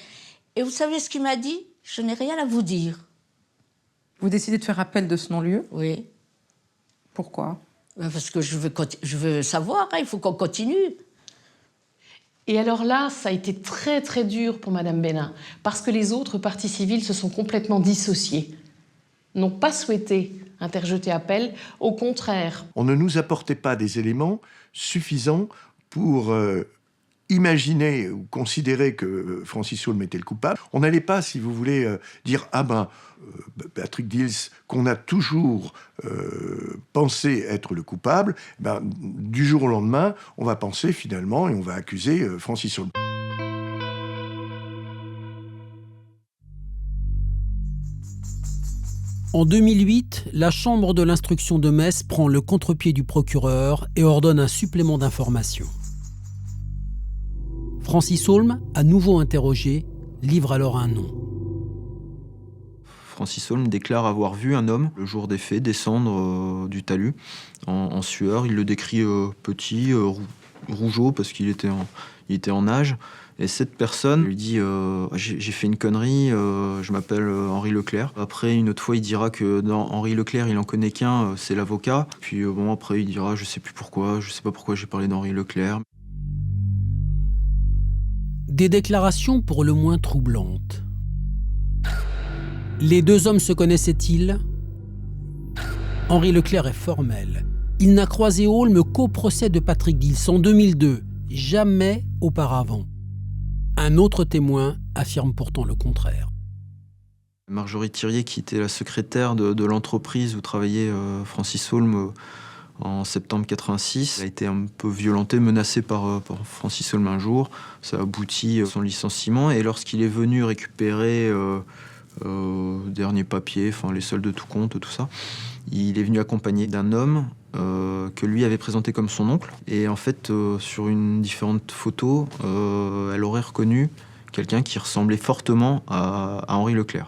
[SPEAKER 9] Et vous savez ce qu'il m'a dit? Je n'ai rien à vous dire.
[SPEAKER 7] Vous décidez de faire appel de ce non-lieu?
[SPEAKER 9] Oui.
[SPEAKER 7] Pourquoi?
[SPEAKER 9] Parce que je veux savoir, hein, il faut qu'on continue.
[SPEAKER 25] Et alors là, ça a été très très dur pour Madame Bénin, parce que les autres parties civiles se sont complètement dissociées, n'ont pas souhaité interjeter appel, au contraire.
[SPEAKER 8] On ne nous apportait pas des éléments suffisants pour imaginer ou considérer que Francis Holm était le coupable. On n'allait pas, si vous voulez, dire « Ah ben, Patrick Dils, qu'on a toujours pensé être le coupable, ben, du jour au lendemain, on va penser finalement et on va accuser Francis Holm. »
[SPEAKER 3] En 2008, la Chambre de l'instruction de Metz prend le contre-pied du procureur et ordonne un supplément d'information. Francis Holm, à nouveau interrogé, livre alors un nom.
[SPEAKER 24] Francis Holm déclare avoir vu un homme, le jour des faits, descendre du talus en sueur. Il le décrit petit, rougeau, parce qu'il était en âge. Et cette personne lui dit j'ai fait une connerie, je m'appelle Henri Leclerc. Après, une autre fois, il dira que dans Henri Leclerc, il en connaît qu'un, c'est l'avocat. Puis bon, après, il dira je sais pas pourquoi j'ai parlé d'Henri Leclerc.
[SPEAKER 3] Des déclarations pour le moins troublantes. Les deux hommes se connaissaient-ils? Henri Leclerc est formel. Il n'a croisé Holm qu'au procès de Patrick Dils en 2002, jamais auparavant. Un autre témoin affirme pourtant le contraire.
[SPEAKER 24] Marjorie Thirier, qui était la secrétaire de l'entreprise où travaillait Francis Holm en septembre 86, a été un peu violentée, menacée par Francis Holm un jour. Ça a abouti à son licenciement. Et lorsqu'il est venu récupérer derniers papiers, enfin les soldes de tout compte, tout ça, il est venu accompagné d'un homme que lui avait présenté comme son oncle. Et en fait, sur une différente photo, elle aurait reconnu quelqu'un qui ressemblait fortement à Henri Leclerc.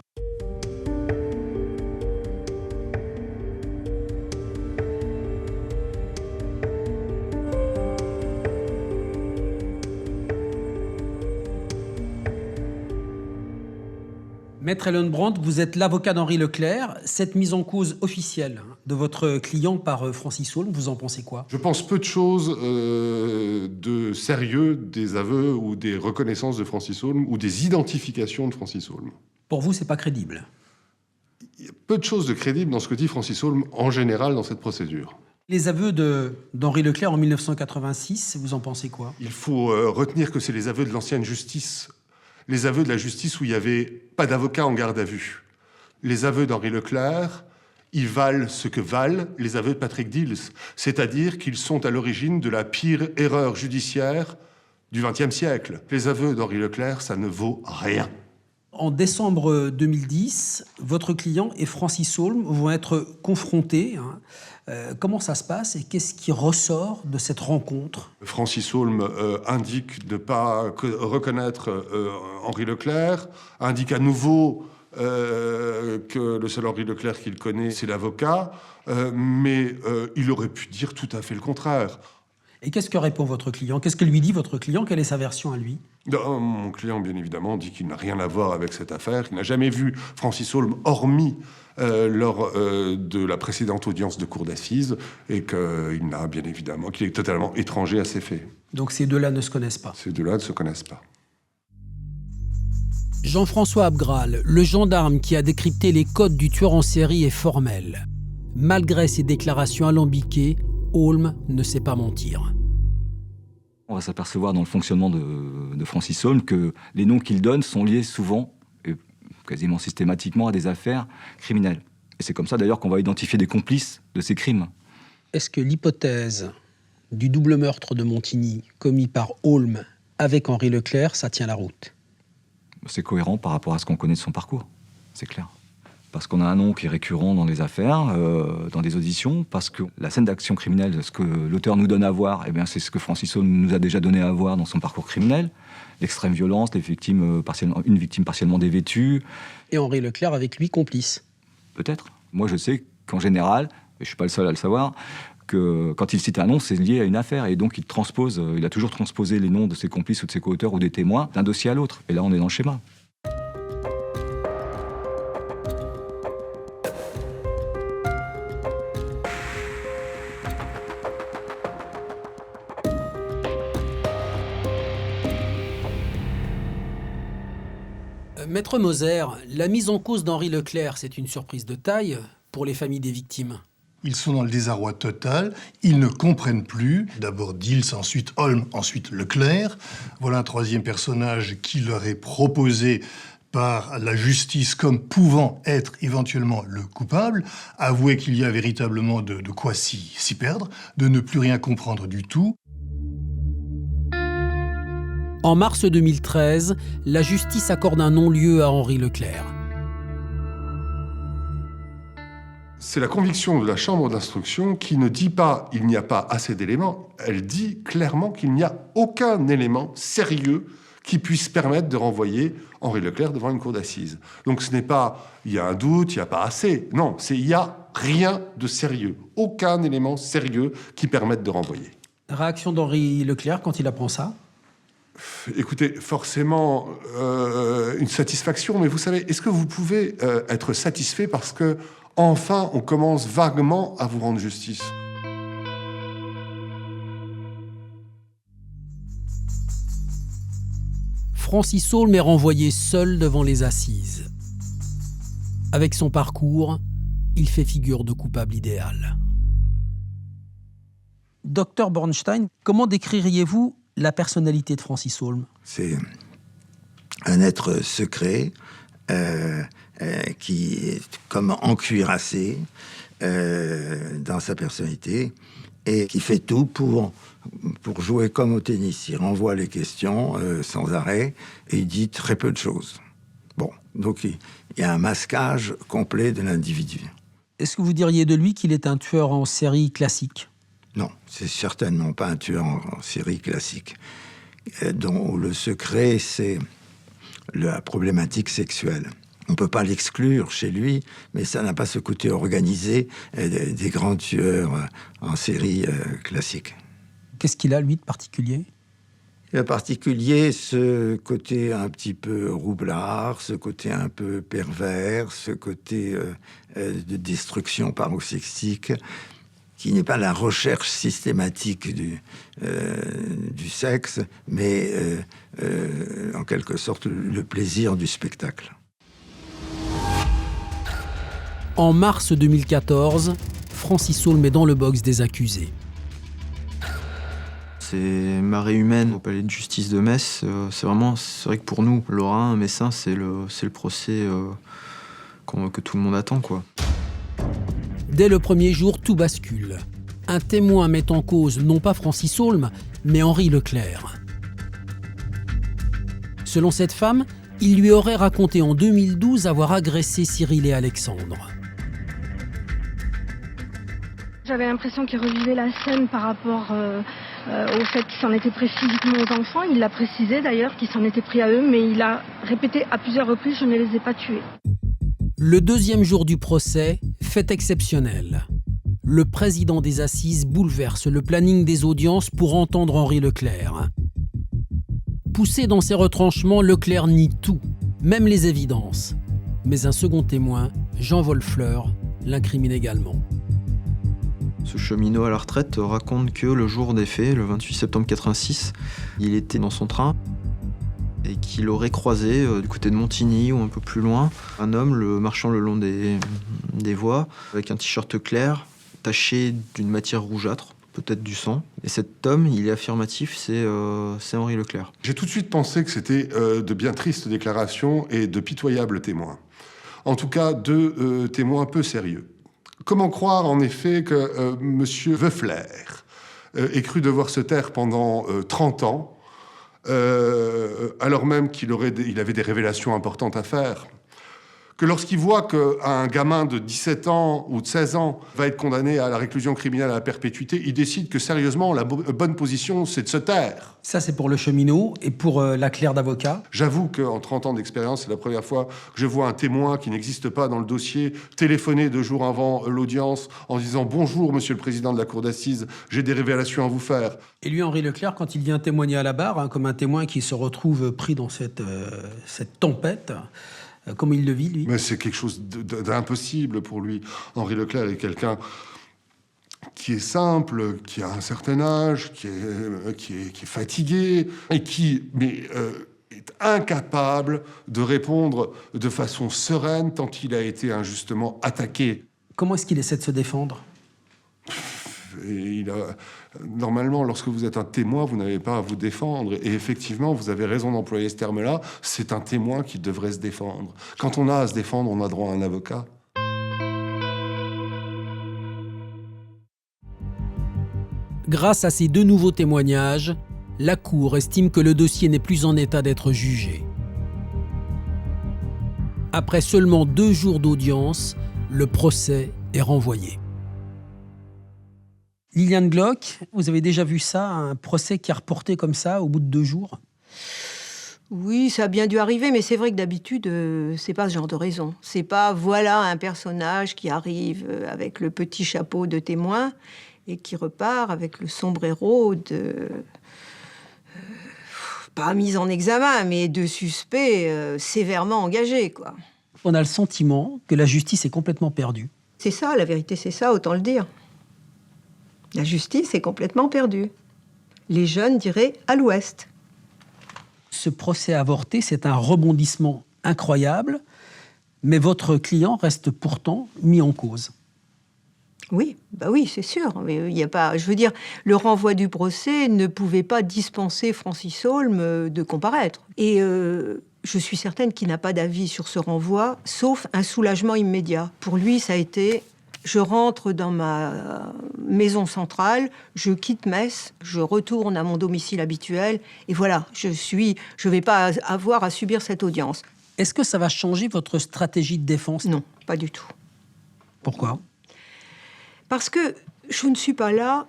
[SPEAKER 3] Maître Ellenbrandt, vous êtes l'avocat d'Henri Leclerc. Cette mise en cause officielle de votre client par Francis Holm, vous en pensez quoi?
[SPEAKER 11] Je pense peu de choses de sérieux des aveux ou des reconnaissances de Francis Holm ou des identifications de Francis Holm.
[SPEAKER 3] Pour vous, c'est pas crédible?
[SPEAKER 11] Il y a peu de choses de crédibles dans ce que dit Francis Holm en général dans cette procédure.
[SPEAKER 3] Les aveux d'Henri Leclerc en 1986, vous en pensez quoi?
[SPEAKER 11] Il faut retenir que c'est les aveux de l'ancienne justice. Les aveux de la justice où il n'y avait pas d'avocat en garde à vue. Les aveux d'Henri Leclerc, ils valent ce que valent les aveux de Patrick Dils, c'est-à-dire qu'ils sont à l'origine de la pire erreur judiciaire du XXe siècle. Les aveux d'Henri Leclerc, ça ne vaut rien.
[SPEAKER 3] En décembre 2010, votre client et Francis Holm vont être confrontés. Comment ça se passe et qu'est-ce qui ressort de cette rencontre?
[SPEAKER 11] Francis Holm indique ne pas reconnaître Henri Leclerc, indique à nouveau que le seul Henri Leclerc qu'il connaît, c'est l'avocat, mais il aurait pu dire tout à fait le contraire.
[SPEAKER 3] Et qu'est-ce que répond votre client? Qu'est-ce que lui dit votre client? Quelle est sa version à lui?
[SPEAKER 11] Mon client, bien évidemment, dit qu'il n'a rien à voir avec cette affaire, qu'il n'a jamais vu Francis Holm, hormis lors de la précédente audience de cour d'assises, et qu'il n'a bien évidemment, qu'il est totalement étranger à ces faits.
[SPEAKER 3] Donc ces deux-là ne se connaissent pas?
[SPEAKER 11] Ces deux-là ne se connaissent pas.
[SPEAKER 3] Jean-François Abgral, le gendarme qui a décrypté les codes du tueur en série, est formel. Malgré ses déclarations alambiquées, Holm ne sait pas mentir.
[SPEAKER 19] On va s'apercevoir dans le fonctionnement de Francis Holm que les noms qu'il donne sont liés souvent, et quasiment systématiquement, à des affaires criminelles. Et c'est comme ça d'ailleurs qu'on va identifier des complices de ces crimes.
[SPEAKER 3] Est-ce que l'hypothèse du double meurtre de Montigny commis par Holm avec Henri Leclerc, ça tient la route?
[SPEAKER 19] C'est cohérent par rapport à ce qu'on connaît de son parcours, c'est clair. Parce qu'on a un nom qui est récurrent dans les affaires, dans des auditions, parce que la scène d'action criminelle, ce que l'auteur nous donne à voir, eh bien, c'est ce que Francis Holm nous a déjà donné à voir dans son parcours criminel. L'extrême violence, une victime partiellement dévêtue.
[SPEAKER 3] Et Henri Leclerc avec lui complice?
[SPEAKER 19] Peut-être. Moi, je sais qu'en général, et je ne suis pas le seul à le savoir, que quand il cite un nom, c'est lié à une affaire. Et donc, il a toujours transposé les noms de ses complices ou de ses co-auteurs ou des témoins d'un dossier à l'autre. Et là, on est dans le schéma.
[SPEAKER 3] Maître Moser, la mise en cause d'Henri Leclerc, c'est une surprise de taille pour les familles des victimes.
[SPEAKER 12] Ils sont dans le désarroi total, ils ne comprennent plus. D'abord Dils, ensuite Holm, ensuite Leclerc. Voilà un troisième personnage qui leur est proposé par la justice comme pouvant être éventuellement le coupable. Avouez qu'il y a véritablement de quoi s'y perdre, de ne plus rien comprendre du tout.
[SPEAKER 3] En mars 2013, la justice accorde un non-lieu à Henri Leclerc.
[SPEAKER 11] C'est la conviction de la Chambre d'instruction qui ne dit pas « il n'y a pas assez d'éléments », elle dit clairement qu'il n'y a aucun élément sérieux qui puisse permettre de renvoyer Henri Leclerc devant une cour d'assises. Donc ce n'est pas « il y a un doute, il n'y a pas assez », non, c'est « il n'y a rien de sérieux », aucun élément sérieux qui permette de renvoyer.
[SPEAKER 3] Réaction d'Henri Leclerc quand il apprend ça ?
[SPEAKER 11] Écoutez, forcément une satisfaction, mais vous savez, est-ce que vous pouvez être satisfait parce que enfin, on commence vaguement à vous rendre justice?
[SPEAKER 3] Francis Holm est renvoyé seul devant les assises. Avec son parcours, il fait figure de coupable idéal. Docteur Bornstein, comment décririez-vous la personnalité de Francis Holm?
[SPEAKER 13] C'est un être secret, qui est comme encuirassé dans sa personnalité et qui fait tout pour jouer comme au tennis. Il renvoie les questions sans arrêt et il dit très peu de choses. Bon, donc il y a un masquage complet de l'individu.
[SPEAKER 3] Est-ce que vous diriez de lui qu'il est un tueur en série classique?
[SPEAKER 13] Non, c'est certainement pas un tueur en série classique, dont le secret, c'est la problématique sexuelle. On ne peut pas l'exclure chez lui, mais ça n'a pas ce côté organisé des grands tueurs en série classiques.
[SPEAKER 3] Qu'est-ce qu'il a, lui, de particulier?
[SPEAKER 13] En particulier, ce côté un petit peu roublard, ce côté un peu pervers, ce côté de destruction paroxystique, qui n'est pas la recherche systématique du sexe, mais en quelque sorte le plaisir du spectacle.
[SPEAKER 3] En mars 2014, Francis Holm est dans le box des accusés.
[SPEAKER 24] C'est marée humaine au palais de justice de Metz. C'est vrai que pour nous, Lorrain, Messins, c'est le procès que tout le monde attend, quoi.
[SPEAKER 3] Dès le premier jour, tout bascule. Un témoin met en cause non pas Francis Holm, mais Henri Leclerc. Selon cette femme, il lui aurait raconté en 2012 avoir agressé Cyril et Alexandre.
[SPEAKER 14] J'avais l'impression qu'il revivait la scène par rapport au fait qu'il s'en était pris physiquement aux enfants. Il l'a précisé d'ailleurs qu'il s'en était pris à eux, mais il a répété à plusieurs reprises « je ne les ai pas tués ».
[SPEAKER 3] Le deuxième jour du procès, fait exceptionnel. Le président des assises bouleverse le planning des audiences pour entendre Henri Leclerc. Poussé dans ses retranchements, Leclerc nie tout, même les évidences. Mais un second témoin, Jean Wolfleur, l'incrimine également.
[SPEAKER 24] Ce cheminot à la retraite raconte que le jour des faits, le 28 septembre 86, il était dans son train et qu'il aurait croisé du côté de Montigny ou un peu plus loin un homme marchant le long des voies avec un t-shirt clair taché d'une matière rougeâtre, peut-être du sang. Et cet homme, il est affirmatif, c'est Henri Leclerc.
[SPEAKER 11] J'ai tout de suite pensé que c'était de bien tristes déclarations et de pitoyables témoins. En tout cas, deux témoins peu sérieux. Comment croire, en effet, que M. Weufler ait cru devoir se taire pendant 30 ans, alors même qu'il avait des révélations importantes à faire, que lorsqu'il voit qu'un gamin de 17 ans ou de 16 ans va être condamné à la réclusion criminelle à la perpétuité, il décide que, sérieusement, la bonne position, c'est de se taire.
[SPEAKER 3] Ça, c'est pour le cheminot et pour la clerc d'avocat.
[SPEAKER 11] J'avoue qu'en 30 ans d'expérience, c'est la première fois que je vois un témoin qui n'existe pas dans le dossier téléphoner 2 jours avant l'audience en disant « Bonjour, monsieur le président de la cour d'assises, j'ai des révélations à vous faire ». Et
[SPEAKER 3] lui, Henri Leclerc, quand il vient témoigner à la barre, comme un témoin qui se retrouve pris dans cette tempête, comment il le vit, lui?
[SPEAKER 11] Mais c'est quelque chose d'impossible pour lui. Henri Leclerc est quelqu'un qui est simple, qui a un certain âge, qui est fatigué, et qui est incapable de répondre de façon sereine tant il a été injustement attaqué.
[SPEAKER 3] Comment est-ce qu'il essaie de se défendre ?
[SPEAKER 11] Et normalement, lorsque vous êtes un témoin, vous n'avez pas à vous défendre. Et effectivement, vous avez raison d'employer ce terme-là. C'est un témoin qui devrait se défendre. Quand on a à se défendre, on a droit à un avocat.
[SPEAKER 3] Grâce à ces 2 nouveaux témoignages, la Cour estime que le dossier n'est plus en état d'être jugé. Après seulement 2 jours d'audience, le procès est renvoyé. Liliane Glock, vous avez déjà vu ça, un procès qui est reporté comme ça au bout de 2 jours ?
[SPEAKER 17] Oui, ça a bien dû arriver, mais c'est vrai que d'habitude, c'est pas ce genre de raison. C'est pas, voilà, un personnage qui arrive avec le petit chapeau de témoin et qui repart avec le sombrero de... pas mise en examen, mais de suspect sévèrement engagé, quoi.
[SPEAKER 3] On a le sentiment que la justice est complètement perdue.
[SPEAKER 17] C'est ça, la vérité, c'est ça, autant le dire. La justice est complètement perdue. Les jeunes diraient à l'ouest.
[SPEAKER 3] Ce procès avorté, c'est un rebondissement incroyable, mais votre client reste pourtant mis en cause.
[SPEAKER 17] Oui, bah oui, c'est sûr. Mais il y a pas, je veux dire, le renvoi du procès ne pouvait pas dispenser Francis Holm de comparaître. Et je suis certaine qu'il n'a pas d'avis sur ce renvoi, sauf un soulagement immédiat. Pour lui, ça a été... Je rentre dans ma maison centrale, je quitte Metz, je retourne à mon domicile habituel, et voilà, je vais pas avoir à subir cette audience.
[SPEAKER 3] Est-ce que ça va changer votre stratégie de défense ?
[SPEAKER 17] Non, pas du tout.
[SPEAKER 3] Pourquoi ?
[SPEAKER 17] Parce que je ne suis pas là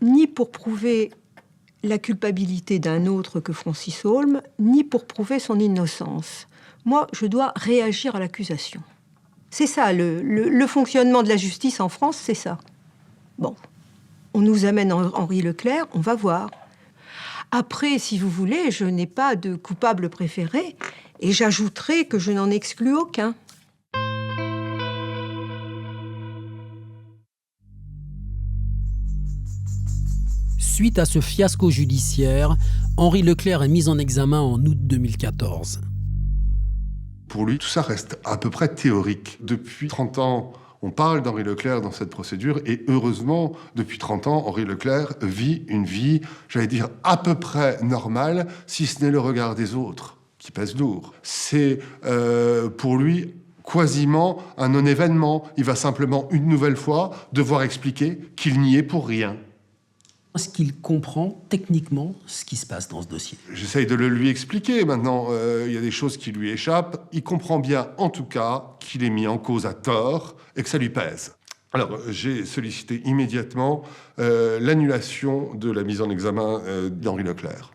[SPEAKER 17] ni pour prouver la culpabilité d'un autre que Francis Holm, ni pour prouver son innocence. Moi, je dois réagir à l'accusation. C'est ça, le fonctionnement de la justice en France, c'est ça. Bon, on nous amène Henri Leclerc, on va voir. Après, si vous voulez, je n'ai pas de coupable préféré, et j'ajouterai que je n'en exclus aucun.
[SPEAKER 3] Suite à ce fiasco judiciaire, Henri Leclerc est mis en examen en août 2014.
[SPEAKER 11] Pour lui, tout ça reste à peu près théorique. Depuis 30 ans, on parle d'Henri Leclerc dans cette procédure, et heureusement, depuis 30 ans, Henri Leclerc vit une vie, j'allais dire, à peu près normale, si ce n'est le regard des autres, qui pèse lourd. C'est, pour lui, quasiment un non-événement. Il va simplement, une nouvelle fois, devoir expliquer qu'il n'y est pour rien.
[SPEAKER 3] Est-ce qu'il comprend techniquement ce qui se passe dans ce dossier ?
[SPEAKER 11] J'essaye de le lui expliquer. Maintenant, il y a des choses qui lui échappent. Il comprend bien, en tout cas, qu'il est mis en cause à tort et que ça lui pèse. Alors, j'ai sollicité immédiatement l'annulation de la mise en examen d'Henri Leclerc.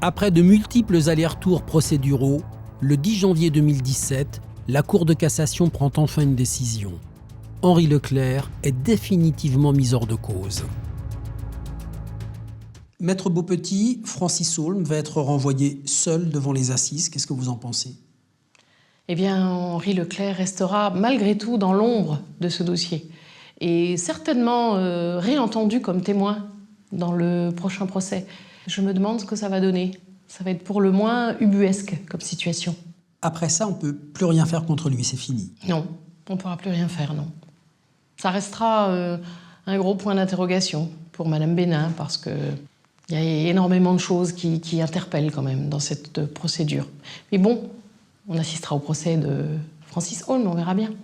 [SPEAKER 3] Après de multiples allers-retours procéduraux, le 10 janvier 2017, la Cour de cassation prend enfin une décision. Henri Leclerc est définitivement mis hors de cause. Maître Beaupetit, Francis Holm va être renvoyé seul devant les assises. Qu'est-ce que vous en pensez ?
[SPEAKER 25] Eh bien, Henri Leclerc restera malgré tout dans l'ombre de ce dossier et certainement réentendu comme témoin dans le prochain procès. Je me demande ce que ça va donner. Ça va être pour le moins ubuesque comme situation.
[SPEAKER 3] Après ça, on ne peut plus rien faire contre lui, c'est fini.
[SPEAKER 25] Non, on ne pourra plus rien faire, non. Ça restera un gros point d'interrogation pour Madame Bénin, parce qu'il y a énormément de choses qui interpellent quand même dans cette procédure. Mais bon, on assistera au procès de Francis Holm, on verra bien. «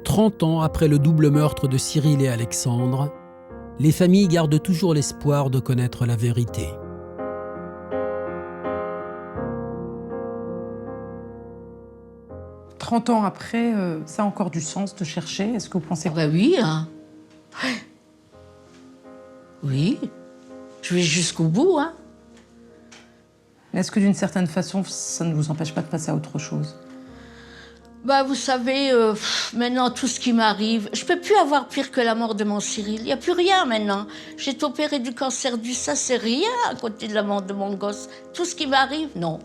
[SPEAKER 3] 30 ans après le double meurtre de Cyril et Alexandre, les familles gardent toujours l'espoir de connaître la vérité. «
[SPEAKER 7] 30 ans après, ça a encore du sens de chercher. Est-ce que vous pensez...
[SPEAKER 9] Ben oui, hein. Oui. Je vais jusqu'au bout, hein.
[SPEAKER 7] Est-ce que d'une certaine façon, ça ne vous empêche pas de passer à autre chose ?
[SPEAKER 9] Bah, vous savez, maintenant, tout ce qui m'arrive, je peux plus avoir pire que la mort de mon Cyril. Il n'y a plus rien maintenant. J'ai été opérée du cancer du sein, c'est rien à côté de la mort de mon gosse. Tout ce qui m'arrive, non.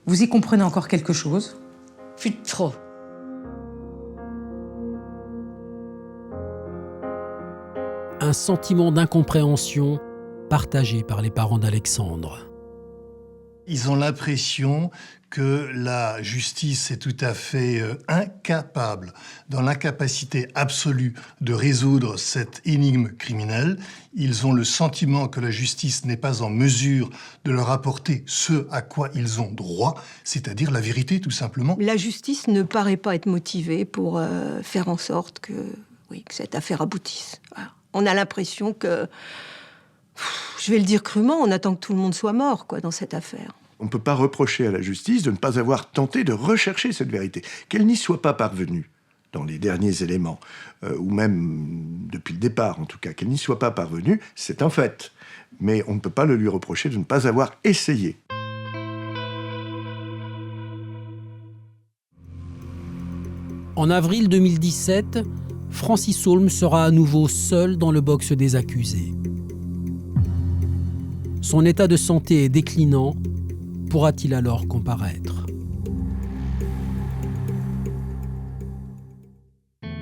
[SPEAKER 7] Vous y comprenez encore quelque chose ?
[SPEAKER 9] Plus de trop.
[SPEAKER 3] Un sentiment d'incompréhension partagé par les parents d'Alexandre.
[SPEAKER 12] Ils ont l'impression que la justice est tout à fait incapable, dans l'incapacité absolue de résoudre cette énigme criminelle. Ils ont le sentiment que la justice n'est pas en mesure de leur apporter ce à quoi ils ont droit, c'est-à-dire la vérité, tout simplement.
[SPEAKER 1] La justice ne paraît pas être motivée pour faire en sorte que cette affaire aboutisse. Voilà. On a l'impression que, je vais le dire crûment, on attend que tout le monde soit mort dans cette affaire.
[SPEAKER 8] On ne peut pas reprocher à la justice de ne pas avoir tenté de rechercher cette vérité, qu'elle n'y soit pas parvenue dans les derniers éléments, ou même depuis le départ en tout cas, qu'elle n'y soit pas parvenue, c'est un fait. Mais on ne peut pas le lui reprocher de ne pas avoir essayé.
[SPEAKER 3] En avril 2017, Francis Holm sera à nouveau seul dans le box des accusés. Son état de santé est déclinant. Pourra-t-il alors comparaître ?